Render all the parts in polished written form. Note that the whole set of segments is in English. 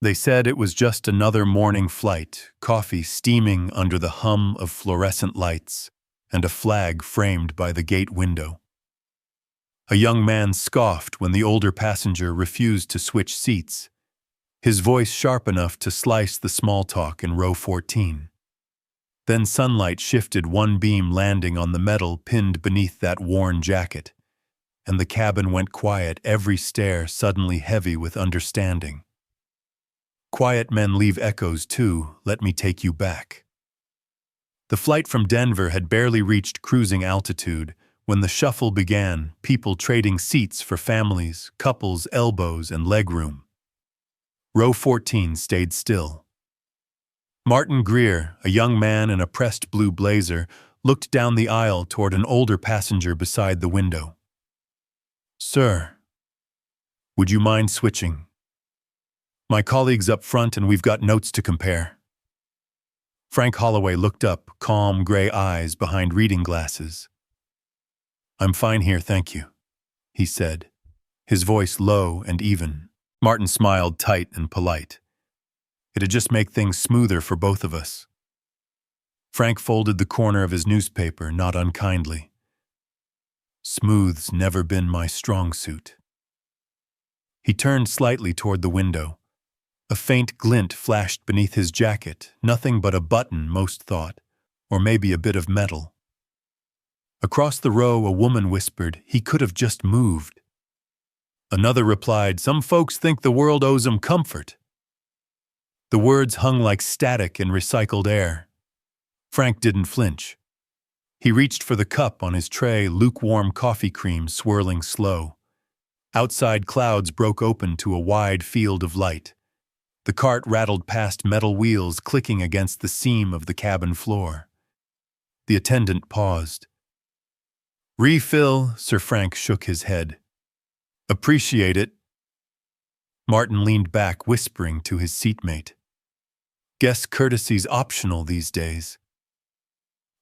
They said it was just another morning flight, coffee steaming under the hum of fluorescent lights, and a flag framed by the gate window. A young man scoffed when the older passenger refused to switch seats, his voice sharp enough to slice the small talk in row 14. Then sunlight shifted one beam landing on the metal pinned beneath that worn jacket, and the cabin went quiet, every stare suddenly heavy with understanding. Quiet men leave echoes too, let me take you back. The flight from Denver had barely reached cruising altitude when the shuffle began, people trading seats for families, couples, elbows, and legroom. Row 14 stayed still. Martin Greer, a young man in a pressed blue blazer, looked down the aisle toward an older passenger beside the window. "Sir, would you mind switching? My colleague's up front and we've got notes to compare." Frank Holloway looked up, calm gray eyes behind reading glasses. "I'm fine here, thank you," he said, his voice low and even. Martin smiled, tight and polite. "It'd just make things smoother for both of us." Frank folded the corner of his newspaper, not unkindly. "Smooth's never been my strong suit." He turned slightly toward the window. A faint glint flashed beneath his jacket, nothing but a button, most thought, or maybe a bit of metal. Across the row, a woman whispered, "He could have just moved." Another replied, "Some folks think the world owes 'em comfort." The words hung like static in recycled air. Frank didn't flinch. He reached for the cup on his tray, lukewarm coffee cream swirling slow. Outside, clouds broke open to a wide field of light. The cart rattled past metal wheels clicking against the seam of the cabin floor. The attendant paused. "Refill," Sir Frank shook his head. "Appreciate it." Martin leaned back, whispering to his seatmate. "Guess courtesy's optional these days."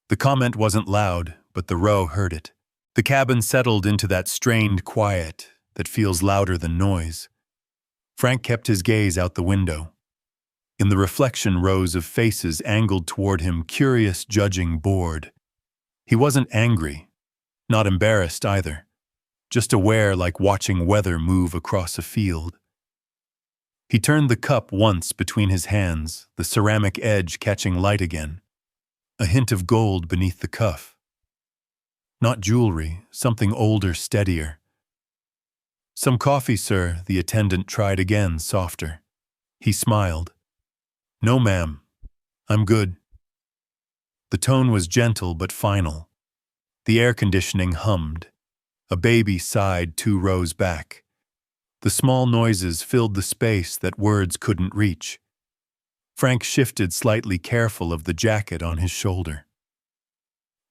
The comment wasn't loud, but the row heard it. The cabin settled into that strained quiet that feels louder than noise. Frank kept his gaze out the window. In the reflection, rows of faces angled toward him, curious, judging, bored. He wasn't angry, not embarrassed either, just aware, like watching weather move across a field. He turned the cup once between his hands, the ceramic edge catching light again. A hint of gold beneath the cuff. Not jewelry, something older, steadier. "Some coffee, sir," the attendant tried again, softer. He smiled. "No, ma'am. I'm good." The tone was gentle but final. The air conditioning hummed. A baby sighed 2 rows back. The small noises filled the space that words couldn't reach. Frank shifted slightly, careful of the jacket on his shoulder.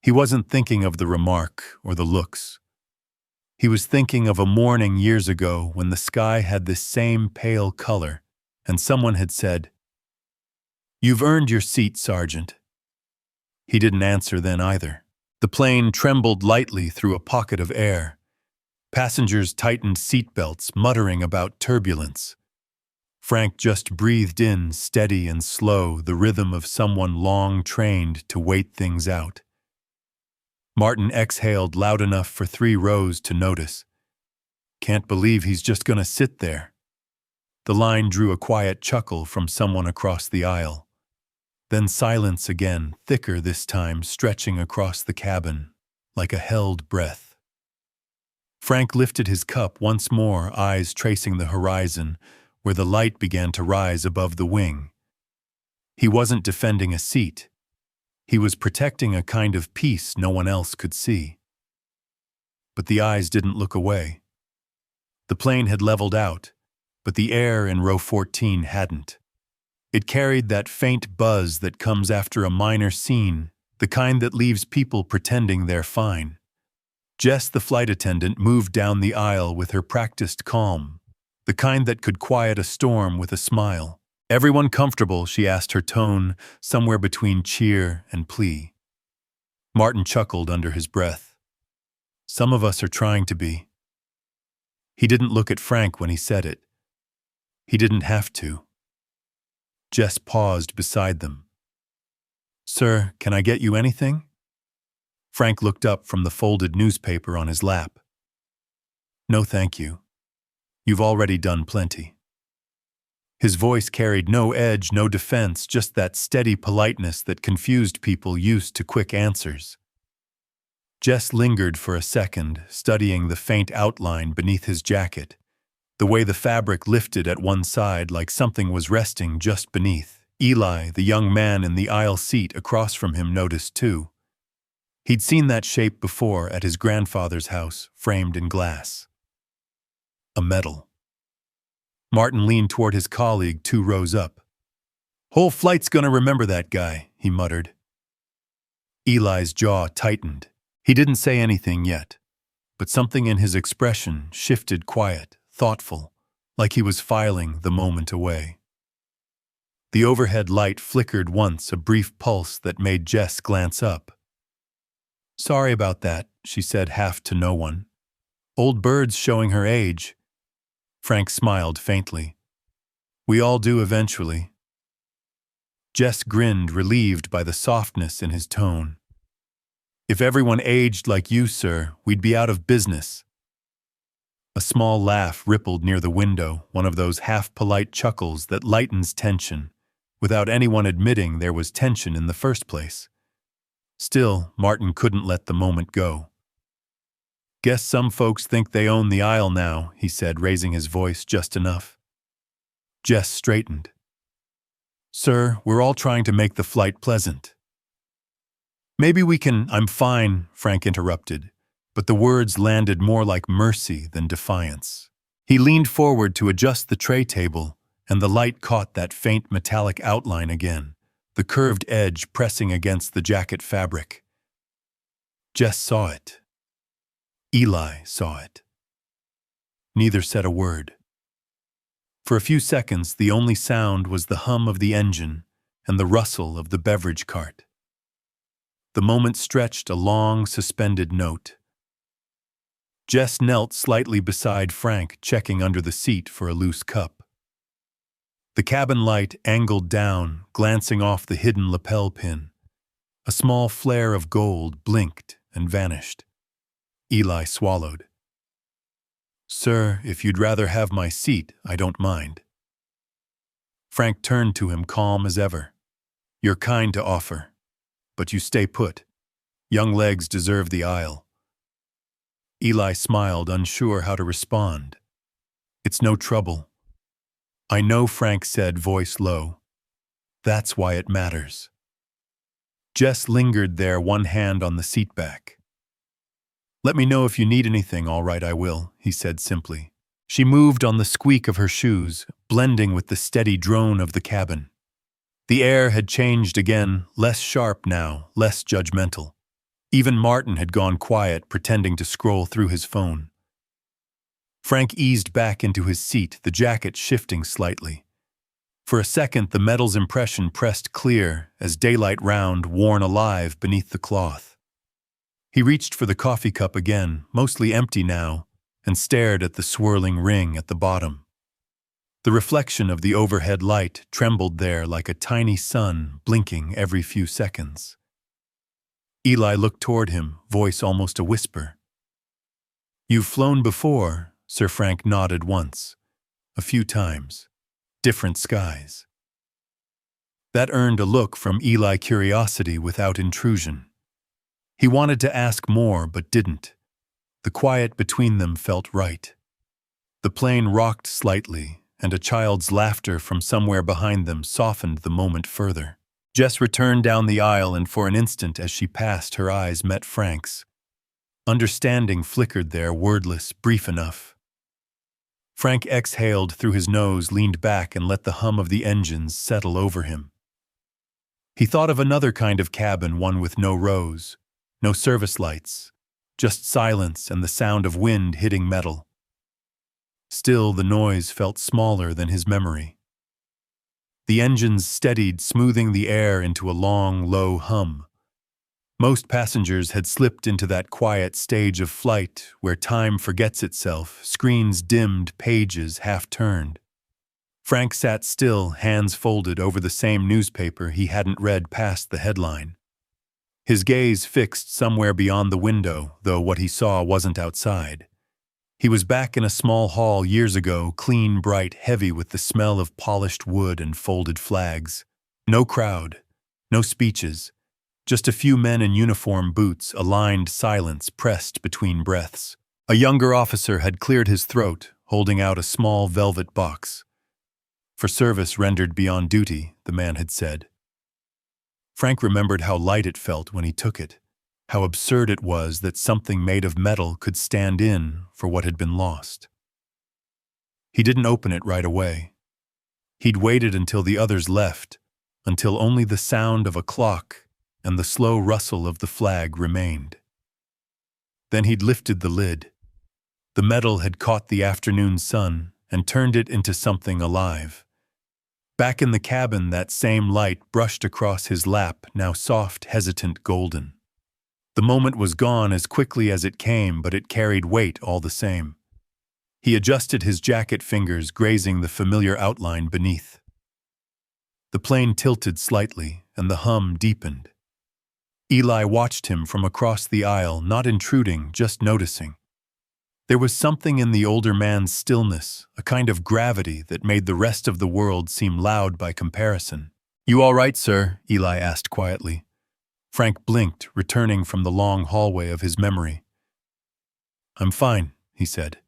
He wasn't thinking of the remark or the looks. He was thinking of a morning years ago when the sky had this same pale color, and someone had said, "You've earned your seat, Sergeant." He didn't answer then either. The plane trembled lightly through a pocket of air. Passengers tightened seatbelts, muttering about turbulence. Frank just breathed in, steady and slow, the rhythm of someone long trained to wait things out. Martin exhaled loud enough for 3 rows to notice. "Can't believe he's just gonna sit there." The line drew a quiet chuckle from someone across the aisle. Then silence again, thicker this time, stretching across the cabin, like a held breath. Frank lifted his cup once more, eyes tracing the horizon, where the light began to rise above the wing. He wasn't defending a seat. He was protecting a kind of peace no one else could see. But the eyes didn't look away. The plane had leveled out, but the air in row 14 hadn't. It carried that faint buzz that comes after a minor scene, the kind that leaves people pretending they're fine. Jess, the flight attendant, moved down the aisle with her practiced calm, the kind that could quiet a storm with a smile. "Everyone comfortable?" she asked, her tone somewhere between cheer and plea. Martin chuckled under his breath. "Some of us are trying to be." He didn't look at Frank when he said it. He didn't have to. Jess paused beside them. "Sir, can I get you anything?" Frank looked up from the folded newspaper on his lap. "No, thank you. You've already done plenty." His voice carried no edge, no defense, just that steady politeness that confused people used to quick answers. Jess lingered for a second, studying the faint outline beneath his jacket, the way the fabric lifted at one side like something was resting just beneath. Eli, the young man in the aisle seat across from him, noticed too. He'd seen that shape before at his grandfather's house, framed in glass. A medal. Martin leaned toward his colleague 2 rows up. "Whole flight's gonna remember that guy," he muttered. Eli's jaw tightened. He didn't say anything yet, but something in his expression shifted, quiet, thoughtful, like he was filing the moment away. The overhead light flickered once, a brief pulse that made Jess glance up. "Sorry about that," she said half to no one. "Old bird's showing her age." Frank smiled faintly. "We all do eventually." Jess grinned, relieved by the softness in his tone. "If everyone aged like you, sir, we'd be out of business." A small laugh rippled near the window, one of those half-polite chuckles that lightens tension, without anyone admitting there was tension in the first place. Still, Martin couldn't let the moment go. "Guess some folks think they own the aisle now," he said, raising his voice just enough. Jess straightened. "Sir, we're all trying to make the flight pleasant." "Maybe we can—" "I'm fine," Frank interrupted, but the words landed more like mercy than defiance. He leaned forward to adjust the tray table, and the light caught that faint metallic outline again, the curved edge pressing against the jacket fabric. Jess saw it. Eli saw it. Neither said a word. For a few seconds, the only sound was the hum of the engine and the rustle of the beverage cart. The moment stretched a long, suspended note. Jess knelt slightly beside Frank, checking under the seat for a loose cup. The cabin light angled down, glancing off the hidden lapel pin. A small flare of gold blinked and vanished. Eli swallowed. "Sir, if you'd rather have my seat, I don't mind." Frank turned to him, calm as ever. "You're kind to offer, but you stay put. Young legs deserve the aisle." Eli smiled, unsure how to respond. "It's no trouble." "I know," Frank said, voice low. "That's why it matters." Jess lingered there, one hand on the seat back. "Let me know if you need anything." "All right, I will," he said simply. She moved on the squeak of her shoes, blending with the steady drone of the cabin. The air had changed again, less sharp now, less judgmental. Even Martin had gone quiet, pretending to scroll through his phone. Frank eased back into his seat, the jacket shifting slightly. For a second, the metal's impression pressed clear as daylight round, worn alive beneath the cloth. He reached for the coffee cup again, mostly empty now, and stared at the swirling ring at the bottom. The reflection of the overhead light trembled there like a tiny sun blinking every few seconds. Eli looked toward him, voice almost a whisper. "You've flown before," Sir Frank nodded once. "A few times. Different skies." That earned a look from Eli, curiosity without intrusion. He wanted to ask more, but didn't. The quiet between them felt right. The plane rocked slightly, and a child's laughter from somewhere behind them softened the moment further. Jess returned down the aisle, and for an instant as she passed, her eyes met Frank's. Understanding flickered there, wordless, brief enough. Frank exhaled through his nose, leaned back, and let the hum of the engines settle over him. He thought of another kind of cabin, one with no rows, no service lights, just silence and the sound of wind hitting metal. Still, the noise felt smaller than his memory. The engines steadied, smoothing the air into a long, low hum. Most passengers had slipped into that quiet stage of flight where time forgets itself, screens dimmed, pages half-turned. Frank sat still, hands folded over the same newspaper he hadn't read past the headline. His gaze fixed somewhere beyond the window, though what he saw wasn't outside. He was back in a small hall years ago, clean, bright, heavy with the smell of polished wood and folded flags. No crowd, no speeches, just a few men in uniform boots, a lined silence pressed between breaths. A younger officer had cleared his throat, holding out a small velvet box. For service rendered beyond duty, the man had said. Frank remembered how light it felt when he took it, how absurd it was that something made of metal could stand in for what had been lost. He didn't open it right away. He'd waited until the others left, until only the sound of a clock and the slow rustle of the flag remained. Then he'd lifted the lid. The metal had caught the afternoon sun and turned it into something alive. Back in the cabin, that same light brushed across his lap, now soft, hesitant, golden. The moment was gone as quickly as it came, but it carried weight all the same. He adjusted his jacket fingers, grazing the familiar outline beneath. The plane tilted slightly, and the hum deepened. Eli watched him from across the aisle, not intruding, just noticing. There was something in the older man's stillness, a kind of gravity that made the rest of the world seem loud by comparison. "You all right, sir?" Eli asked quietly. Frank blinked, returning from the long hallway of his memory. "I'm fine," he said.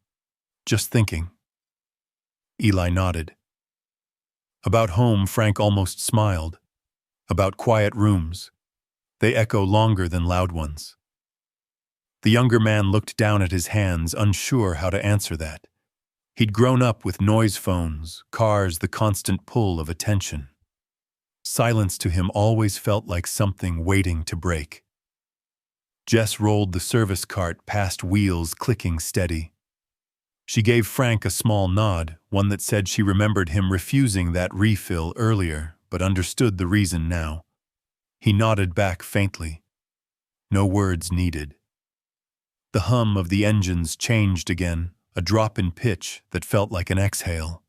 "Just thinking." Eli nodded. About home, Frank almost smiled. About quiet rooms. They echo longer than loud ones. The younger man looked down at his hands, unsure how to answer that. He'd grown up with noise phones, cars, the constant pull of attention. Silence to him always felt like something waiting to break. Jess rolled the service cart past wheels clicking steady. She gave Frank a small nod, one that said she remembered him refusing that refill earlier, but understood the reason now. He nodded back faintly. No words needed. The hum of the engines changed again, a drop in pitch that felt like an exhale.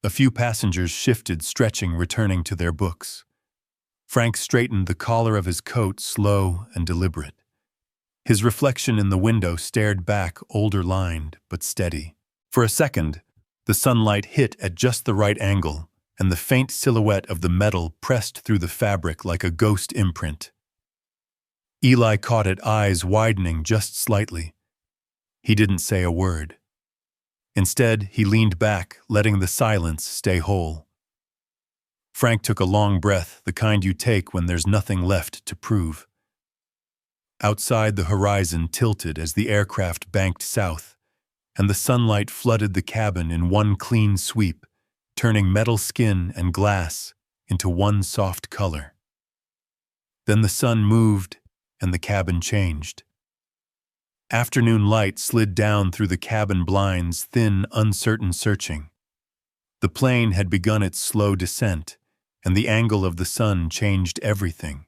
A few passengers shifted, stretching, returning to their books. Frank straightened the collar of his coat, slow and deliberate. His reflection in the window stared back, older-lined, but steady. For a second, the sunlight hit at just the right angle, and the faint silhouette of the metal pressed through the fabric like a ghost imprint. Eli caught it, eyes widening just slightly. He didn't say a word. Instead, he leaned back, letting the silence stay whole. Frank took a long breath, the kind you take when there's nothing left to prove. Outside, the horizon tilted as the aircraft banked south, and the sunlight flooded the cabin in one clean sweep, turning metal skin and glass into one soft color. Then the sun moved, and the cabin changed. Afternoon light slid down through the cabin blinds, thin, uncertain searching. The plane had begun its slow descent, and the angle of the sun changed everything.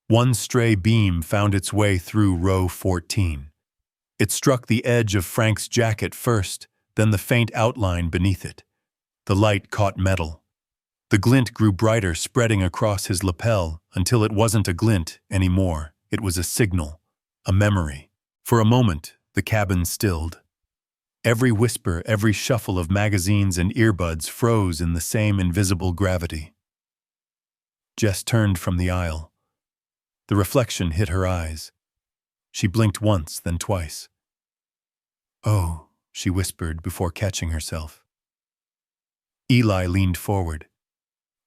One stray beam found its way through row 14. It struck the edge of Frank's jacket first, then the faint outline beneath it. The light caught metal. The glint grew brighter, spreading across his lapel, until it wasn't a glint anymore. It was a signal, a memory. For a moment, the cabin stilled. Every whisper, every shuffle of magazines and earbuds froze in the same invisible gravity. Jess turned from the aisle. The reflection hit her eyes. She blinked once, then twice. "Oh," she whispered before catching herself. Eli leaned forward.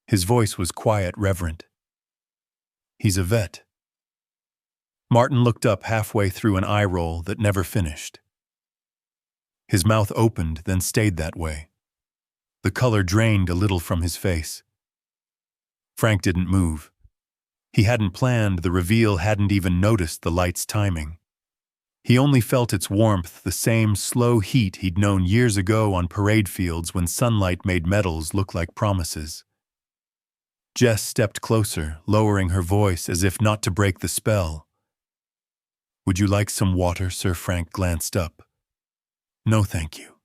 His voice was quiet, reverent. "He's a vet." Martin looked up halfway through an eye roll that never finished. His mouth opened, then stayed that way. The color drained a little from his face. Frank didn't move. He hadn't planned the reveal, hadn't even noticed the light's timing. He only felt its warmth, the same slow heat he'd known years ago on parade fields when sunlight made metals look like promises. Jess stepped closer, lowering her voice as if not to break the spell. "Would you like some water, sir?" Frank glanced up. "No, thank you."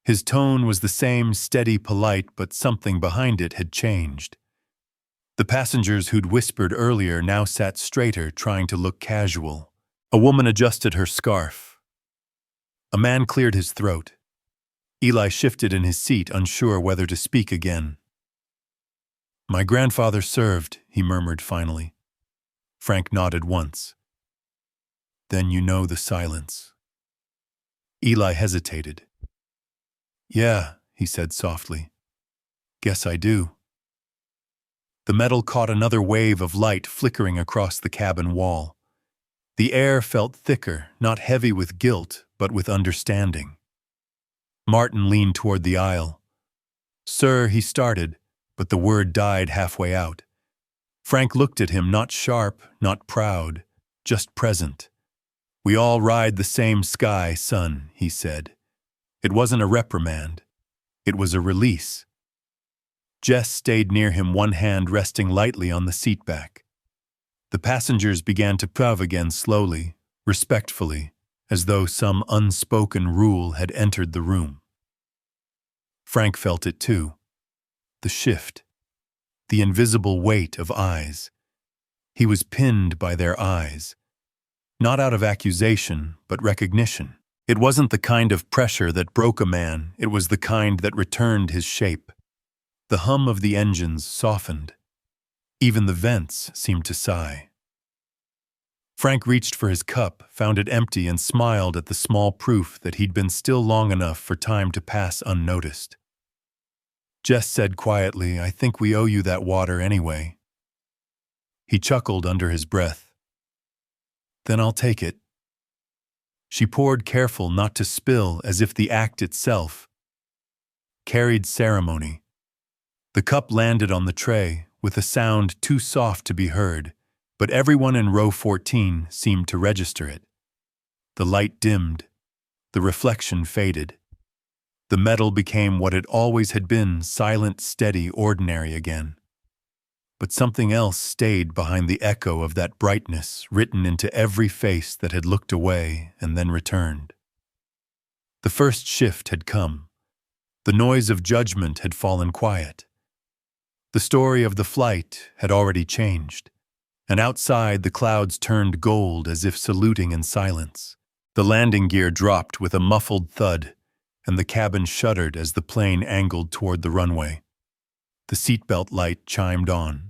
His tone was the same steady, polite, but something behind it had changed. The passengers who'd whispered earlier now sat straighter, trying to look casual. A woman adjusted her scarf. A man cleared his throat. Eli shifted in his seat, unsure whether to speak again. "My grandfather served," he murmured finally. Frank nodded once. "Then you know the silence." Eli hesitated. "Yeah," he said softly. "Guess I do." The metal caught another wave of light flickering across the cabin wall. The air felt thicker, not heavy with guilt, but with understanding. Martin leaned toward the aisle. "Sir," he started, but the word died halfway out. Frank looked at him, not sharp, not proud, just present. "We all ride the same sky, son," he said. It wasn't a reprimand. It was a release. Jess stayed near him, one hand resting lightly on the seat back. The passengers began to puff again slowly, respectfully, as though some unspoken rule had entered the room. Frank felt it too. The shift. The invisible weight of eyes. He was pinned by their eyes. Not out of accusation, but recognition. It wasn't the kind of pressure that broke a man, it was the kind that returned his shape. The hum of the engines softened. Even the vents seemed to sigh. Frank reached for his cup, found it empty, and smiled at the small proof that he'd been still long enough for time to pass unnoticed. Jess said quietly, "I think we owe you that water anyway." He chuckled under his breath. "Then I'll take it." She poured, careful not to spill, as if the act itself carried ceremony. The cup landed on the tray, with a sound too soft to be heard, but everyone in row 14 seemed to register it. The light dimmed. The reflection faded. The metal became what it always had been, silent, steady, ordinary again. But something else stayed behind the echo of that brightness, written into every face that had looked away and then returned. The first shift had come. The noise of judgment had fallen quiet. The story of the flight had already changed, and outside the clouds turned gold as if saluting in silence. The landing gear dropped with a muffled thud, and the cabin shuddered as the plane angled toward the runway. The seatbelt light chimed on.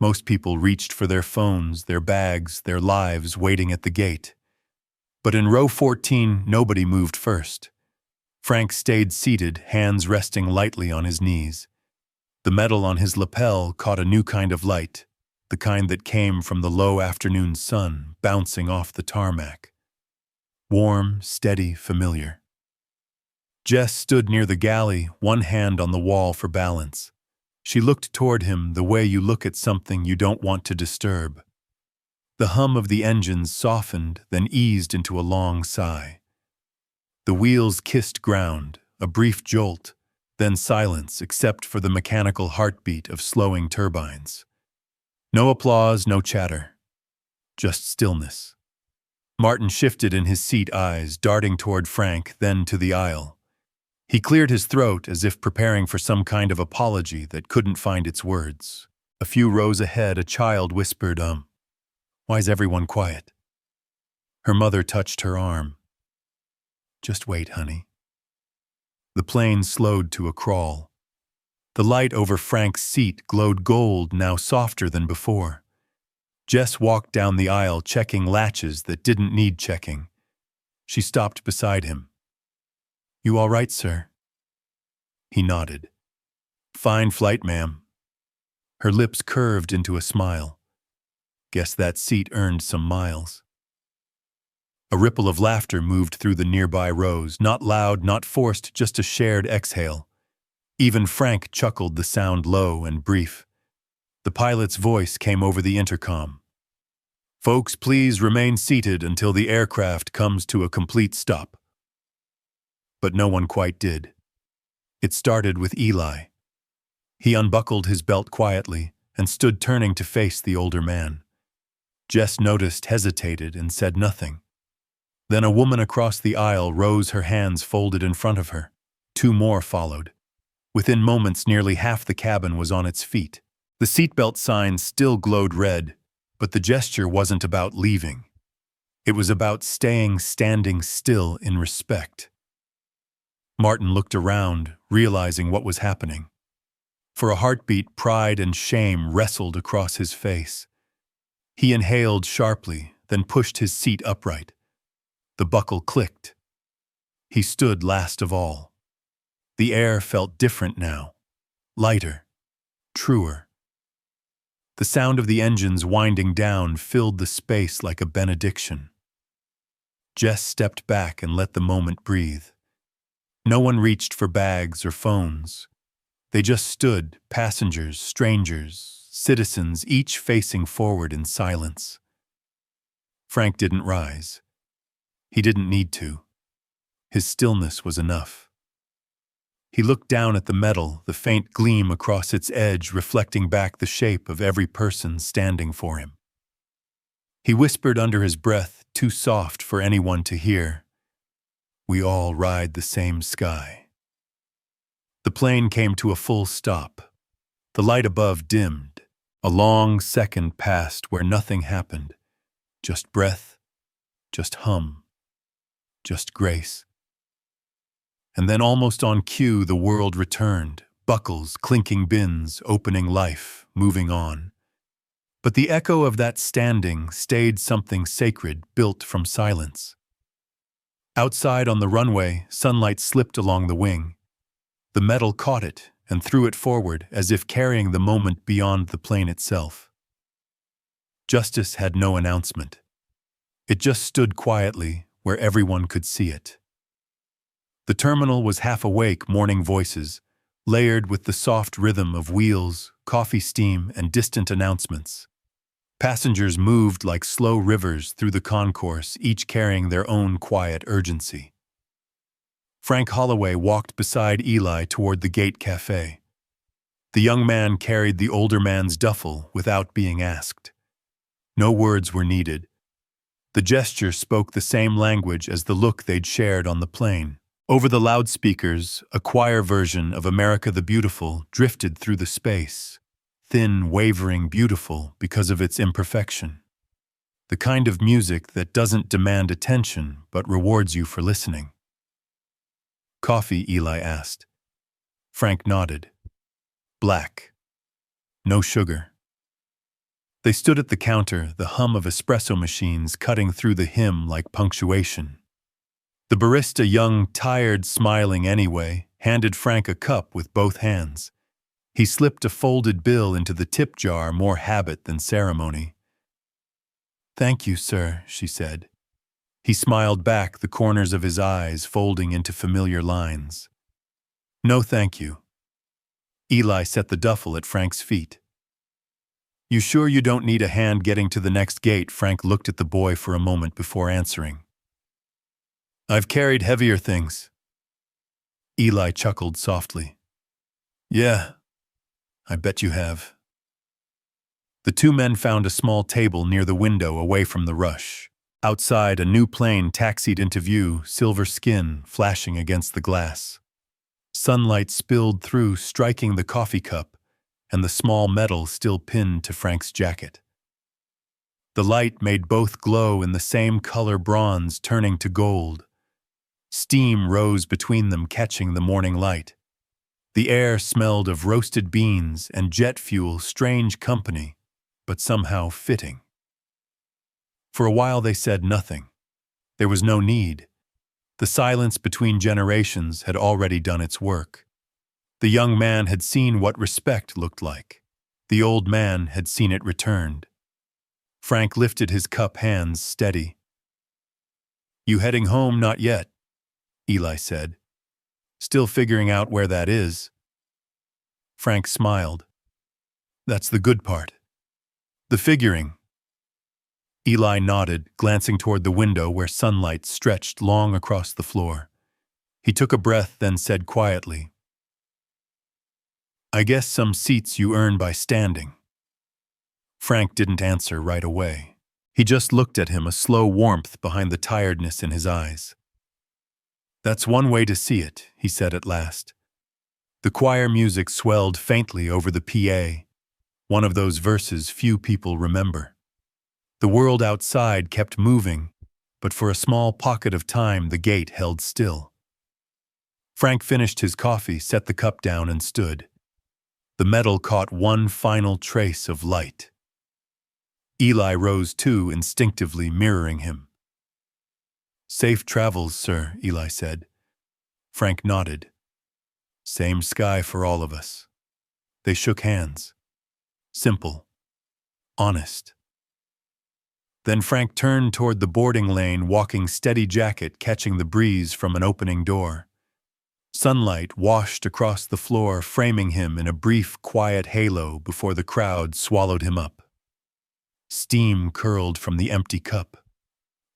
Most people reached for their phones, their bags, their lives waiting at the gate. But in row 14, nobody moved first. Frank stayed seated, hands resting lightly on his knees. The metal on his lapel caught a new kind of light, the kind that came from the low afternoon sun bouncing off the tarmac. Warm, steady, familiar. Jess stood near the galley, one hand on the wall for balance. She looked toward him the way you look at something you don't want to disturb. The hum of the engines softened, then eased into a long sigh. The wheels kissed ground, a brief jolt, then silence except for the mechanical heartbeat of slowing turbines. No applause, no chatter. Just stillness. Martin shifted in his seat, eyes darting toward Frank, then to the aisle. He cleared his throat as if preparing for some kind of apology that couldn't find its words. A few rows ahead, a child whispered, "Why's everyone quiet?" Her mother touched her arm. "Just wait, honey." The plane slowed to a crawl. The light over Frank's seat glowed gold, now softer than before. Jess walked down the aisle, checking latches that didn't need checking. She stopped beside him. "You all right, sir?" He nodded. "Fine flight, ma'am." Her lips curved into a smile. Guess that seat earned some miles. A ripple of laughter moved through the nearby rows, not loud, not forced, just a shared exhale. Even Frank chuckled, the sound low and brief. The pilot's voice came over the intercom. "Folks, please remain seated until the aircraft comes to a complete stop." But no one quite did. It started with Eli. He unbuckled his belt quietly and stood turning to face the older man. Jess noticed, hesitated, and said nothing. Then a woman across the aisle rose, her hands folded in front of her. 2 more followed. Within moments, nearly half the cabin was on its feet. The seatbelt sign still glowed red, but the gesture wasn't about leaving. It was about standing still in respect. Martin looked around, realizing what was happening. For a heartbeat, pride and shame wrestled across his face. He inhaled sharply, then pushed his seat upright. The buckle clicked. He stood last of all. The air felt different now, lighter, truer. The sound of the engines winding down filled the space like a benediction. Jess stepped back and let the moment breathe. No one reached for bags or phones. They just stood, passengers, strangers, citizens, each facing forward in silence. Frank didn't rise. He didn't need to. His stillness was enough. He looked down at the metal, the faint gleam across its edge reflecting back the shape of every person standing for him. He whispered under his breath, too soft for anyone to hear, "We all ride the same sky." The plane came to a full stop. The light above dimmed. A long second passed where nothing happened. Just breath, just hum, just grace. And then almost on cue, the world returned. Buckles, clinking bins, opening life, moving on. But the echo of that standing stayed something sacred built from silence. Outside on the runway, sunlight slipped along the wing. The metal caught it and threw it forward as if carrying the moment beyond the plane itself. Justice had no announcement. It just stood quietly where everyone could see it. The terminal was half awake, morning voices, layered with the soft rhythm of wheels, coffee steam, and distant announcements. Passengers moved like slow rivers through the concourse, each carrying their own quiet urgency. Frank Holloway walked beside Eli toward the gate cafe. The young man carried the older man's duffel without being asked. No words were needed. The gesture spoke the same language as the look they'd shared on the plane. Over the loudspeakers, a choir version of America the Beautiful drifted through the space, thin, wavering, beautiful because of its imperfection. The kind of music that doesn't demand attention but rewards you for listening. "Coffee?" Eli asked. Frank nodded. "Black. No sugar." They stood at the counter, the hum of espresso machines cutting through the hymn like punctuation. The barista, young, tired, smiling anyway, handed Frank a cup with both hands. He slipped a folded bill into the tip jar, more habit than ceremony. "Thank you, sir," she said. He smiled back, the corners of his eyes folding into familiar lines. "No, thank you." Eli set the duffel at Frank's feet. "You sure you don't need a hand getting to the next gate?" Frank looked at the boy for a moment before answering. "I've carried heavier things." Eli chuckled softly. "Yeah, I bet you have." The two men found a small table near the window away from the rush. Outside, a new plane taxied into view, silver skin flashing against the glass. Sunlight spilled through, striking the coffee cup and the small medal still pinned to Frank's jacket. The light made both glow in the same color, bronze turning to gold. Steam rose between them, catching the morning light. The air smelled of roasted beans and jet fuel, strange company, but somehow fitting. For a while they said nothing. There was no need. The silence between generations had already done its work. The young man had seen what respect looked like. The old man had seen it returned. Frank lifted his cup hands steady. "You heading home?" "Not yet," Eli said. "Still figuring out where that is." Frank smiled. "That's the good part. The figuring." Eli nodded, glancing toward the window where sunlight stretched long across the floor. He took a breath, then said quietly, "I guess some seats you earn by standing." Frank didn't answer right away. He just looked at him, a slow warmth behind the tiredness in his eyes. That's one way to see it, he said at last. The choir music swelled faintly over the PA, one of those verses few people remember. The world outside kept moving, but for a small pocket of time the gate held still. Frank finished his coffee, set the cup down, and stood. The metal caught one final trace of light. Eli rose too, instinctively mirroring him. "Safe travels, sir," Eli said. Frank nodded. "Same sky for all of us." They shook hands. Simple. Honest. Then Frank turned toward the boarding lane, walking steady jacket, catching the breeze from an opening door. Sunlight washed across the floor, framing him in a brief, quiet halo before the crowd swallowed him up. Steam curled from the empty cup.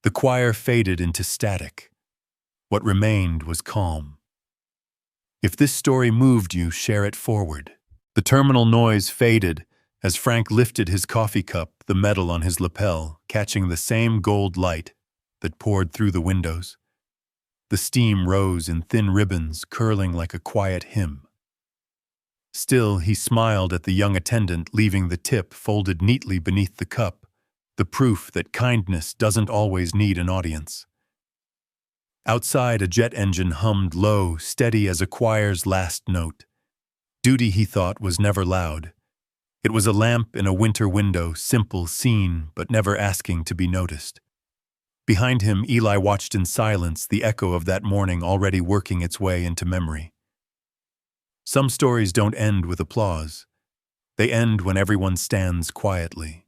The choir faded into static. What remained was calm. If this story moved you, share it forward. The terminal noise faded as Frank lifted his coffee cup, the metal on his lapel, catching the same gold light that poured through the windows. The steam rose in thin ribbons, curling like a quiet hymn. Still, he smiled at the young attendant, leaving the tip folded neatly beneath the cup, the proof that kindness doesn't always need an audience. Outside, a jet engine hummed low, steady as a choir's last note. Duty, he thought, was never loud. It was a lamp in a winter window, simple, seen, but never asking to be noticed. Behind him, Eli watched in silence, the echo of that morning already working its way into memory. Some stories don't end with applause. They end when everyone stands quietly.